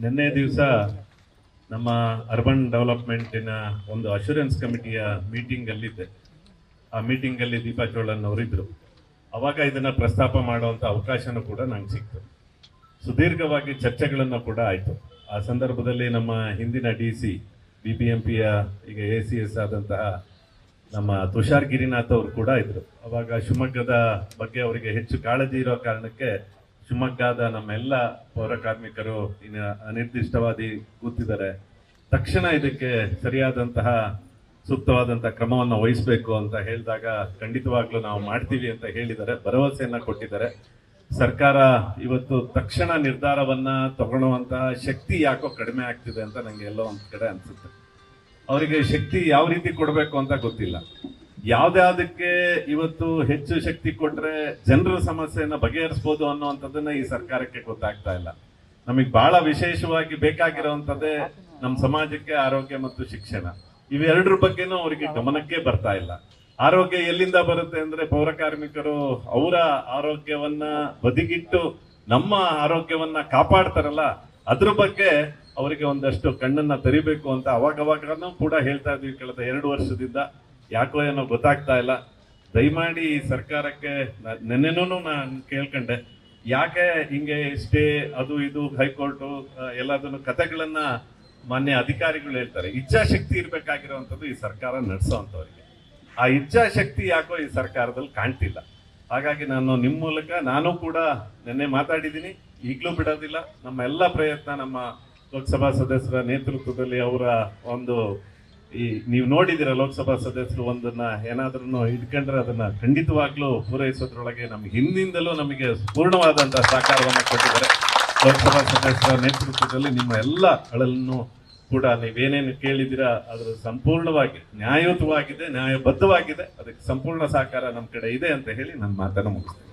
ನಿನ್ನೆ ದಿವಸ ನಮ್ಮ ಅರ್ಬನ್ ಡೆವಲಪ್ಮೆಂಟಿನ ಒಂದು ಅಶ್ಯೂರೆನ್ಸ್ ಕಮಿಟಿಯ ಮೀಟಿಂಗ್ ಅಲ್ಲಿದ್ದೆ. ಆ ಮೀಟಿಂಗ್ ಅಲ್ಲಿ ದೀಪಾ ಚೋಳನ್ ಅವರಿದ್ರು. ಅವಾಗ ಇದನ್ನ ಪ್ರಸ್ತಾಪ ಮಾಡುವಂತ ಅವಕಾಶನೂ ಕೂಡ ನಂಗೆ ಸಿಕ್ತು. ಸುದೀರ್ಘವಾಗಿ ಚರ್ಚೆಗಳನ್ನು ಕೂಡ ಆಯ್ತು. ಆ ಸಂದರ್ಭದಲ್ಲಿ ನಮ್ಮ ಹಿಂದಿನ DC BBMPಯ ಈಗ ACS ಆದಂತಹ ನಮ್ಮ ತುಷಾರ್ ಗಿರಿನಾಥ್ ಅವರು ಕೂಡ ಇದ್ರು. ಅವಾಗ ಶಿವಮೊಗ್ಗದ ಬಗ್ಗೆ ಅವರಿಗೆ ಹೆಚ್ಚು ಕಾಳಜಿ ಇರೋ ಕಾರಣಕ್ಕೆ ಶಿವಮೊಗ್ಗದ ನಮ್ಮೆಲ್ಲ ಪೌರ ಕಾರ್ಮಿಕರು ಇನ್ನು ಅನಿರ್ದಿಷ್ಟವಾದಿ ಕೂತಿದ್ದಾರೆ, ತಕ್ಷಣ ಇದಕ್ಕೆ ಸರಿಯಾದಂತಹ ಸೂಕ್ತವಾದಂತಹ ಕ್ರಮವನ್ನು ವಹಿಸಬೇಕು ಅಂತ ಹೇಳಿದಾಗ ಖಂಡಿತವಾಗ್ಲೂ ನಾವು ಮಾಡ್ತೀವಿ ಅಂತ ಹೇಳಿದ್ದಾರೆ, ಭರವಸೆಯನ್ನ ಕೊಟ್ಟಿದ್ದಾರೆ. ಸರ್ಕಾರ ಇವತ್ತು ತಕ್ಷಣ ನಿರ್ಧಾರವನ್ನ ತಗೊಳ್ಳುವಂತಹ ಶಕ್ತಿ ಯಾಕೋ ಕಡಿಮೆ ಆಗ್ತಿದೆ ಅಂತ ನಂಗೆ ಎಲ್ಲೋ ಒಂದ್ ಕಡೆ ಅನ್ಸುತ್ತೆ. ಅವರಿಗೆ ಶಕ್ತಿ ಯಾವ ರೀತಿ ಕೊಡಬೇಕು ಅಂತ ಗೊತ್ತಿಲ್ಲ. ಯಾವ್ದಾದಕ್ಕೆ ಇವತ್ತು ಹೆಚ್ಚು ಶಕ್ತಿ ಕೊಟ್ರೆ ಜನರ ಸಮಸ್ಯೆಯನ್ನ ಬಗೆಹರಿಸಬಹುದು ಅನ್ನುವಂಥದ್ದನ್ನ ಈ ಸರ್ಕಾರಕ್ಕೆ ಗೊತ್ತಾಗ್ತಾ ಇಲ್ಲ. ನಮಗೆ ಬಹಳ ವಿಶೇಷವಾಗಿ ಬೇಕಾಗಿರುವಂತದ್ದೇ ನಮ್ಮ ಸಮಾಜಕ್ಕೆ ಆರೋಗ್ಯ ಮತ್ತು ಶಿಕ್ಷಣ. ಇವೆರಡರ ಬಗ್ಗೆನೂ ಅವರಿಗೆ ಗಮನಕ್ಕೆ ಬರ್ತಾ ಇಲ್ಲ. ಆರೋಗ್ಯ ಎಲ್ಲಿಂದ ಬರುತ್ತೆ ಅಂದ್ರೆ ಪೌರ ಕಾರ್ಮಿಕರು ಅವರ ಆರೋಗ್ಯವನ್ನ ಬದಿಗಿಟ್ಟು ನಮ್ಮ ಆರೋಗ್ಯವನ್ನ ಕಾಪಾಡ್ತಾರಲ್ಲ, ಅದ್ರ ಬಗ್ಗೆ ಅವರಿಗೆ ಒಂದಷ್ಟು ಕಣ್ಣನ್ನ ತೆರಿಬೇಕು ಅಂತ ಅವಾಗವಾಗನೂ ಕೂಡ ಹೇಳ್ತಾ ಇದ್ವಿ ಕಳೆದ 2 ವರ್ಷದಿಂದ. ಯಾಕೋ ಏನೋ ಗೊತ್ತಾಗ್ತಾ ಇಲ್ಲ. ದಯಮಾಡಿ ಈ ಸರ್ಕಾರಕ್ಕೆ ನೆನ್ನೆನೂ ನಾನು ಕೇಳ್ಕೊಂಡೆ, ಯಾಕೆ ಹಿಂಗೆ ಸ್ಟೇ ಅದು ಇದು ಹೈಕೋರ್ಟು ಎಲ್ಲದನ್ನು ಕಥೆಗಳನ್ನ ಮಾನ್ಯ ಅಧಿಕಾರಿಗಳು ಹೇಳ್ತಾರೆ. ಇಚ್ಛಾಶಕ್ತಿ ಇರ್ಬೇಕಾಗಿರುವಂಥದ್ದು ಈ ಸರ್ಕಾರ ನಡೆಸೋವಂಥವ್ರಿಗೆ. ಆ ಇಚ್ಛಾಶಕ್ತಿ ಯಾಕೋ ಈ ಸರ್ಕಾರದಲ್ಲಿ ಕಾಣ್ತಿಲ್ಲ. ಹಾಗಾಗಿ ನಿಮ್ಮ ಮೂಲಕ ನಾನು ಕೂಡ ನಿನ್ನೆ ಮಾತಾಡಿದ್ದೀನಿ, ಈಗಲೂ ಬಿಡೋದಿಲ್ಲ. ನಮ್ಮ ಎಲ್ಲ ಪ್ರಯತ್ನ ನಮ್ಮ ಲೋಕಸಭಾ ಸದಸ್ಯರ ನೇತೃತ್ವದಲ್ಲಿ ಅವರ ಒಂದು ನೀವು ನೋಡಿದಿರ ಲೋಕಸಭಾ ಸದಸ್ಯರು ಒಂದನ್ನ ಏನಾದ್ರೂ ಇಟ್ಕೊಂಡ್ರೆ ಅದನ್ನ ಖಂಡಿತವಾಗ್ಲೂ ಪೂರೈಸೋದ್ರೊಳಗೆ ನಮ್ಗೆ ಹಿಂದಿಂದಲೂ ನಮಗೆ ಪೂರ್ಣವಾದಂತಹ ಸಹಕಾರವನ್ನು ಕೊಟ್ಟಿದ್ದಾರೆ. ಲೋಕಸಭಾ ಸದಸ್ಯರ ನೇತೃತ್ವದಲ್ಲಿ ನಿಮ್ಮ ಎಲ್ಲ ಅಳಲನ್ನು ಕೂಡ ನೀವೇನೇನು ಕೇಳಿದಿರಾ ಅದರ ಸಂಪೂರ್ಣವಾಗಿ ನ್ಯಾಯಯುತವಾಗಿದೆ, ನ್ಯಾಯಬದ್ಧವಾಗಿದೆ. ಅದಕ್ಕೆ ಸಂಪೂರ್ಣ ಸಹಕಾರ ನಮ್ಮ ಕಡೆ ಇದೆ ಅಂತ ಹೇಳಿ ನನ್ನ ಮಾತನ್ನು ಮುಗಿಸ್ತೇನೆ.